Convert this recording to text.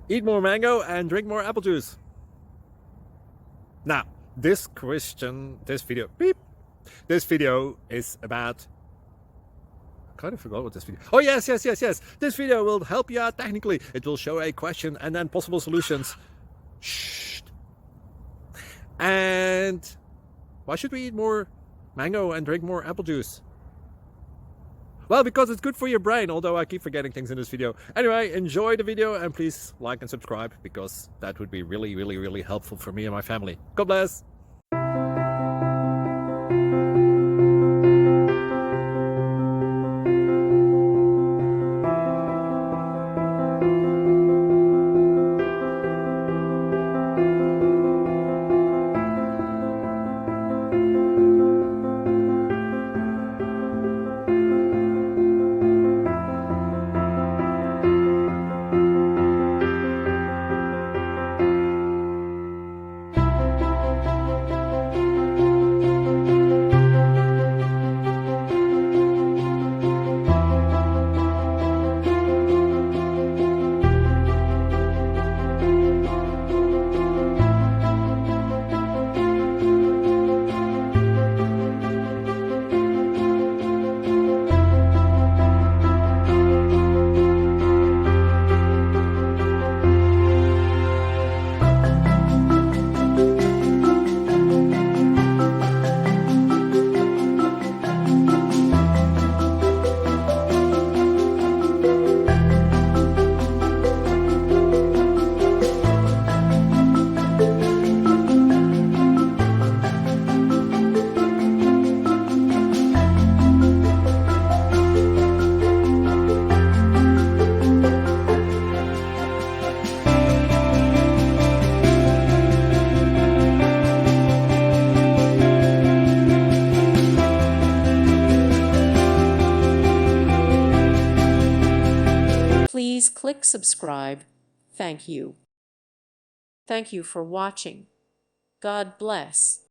Eat more mango and drink more apple juice. Now, this video is about, I kind of forgot what this video. Oh, yes. This video will help you out technically. It will show a question and then possible solutions. Shh. And why should we eat more mango and drink more apple juice? Well, because it's good for your brain, although I keep forgetting things in this video. Anyway, enjoy the video and please like and subscribe, because that would be really helpful for me and my family. God bless! Please click subscribe. Thank you. Thank you for watching. God bless.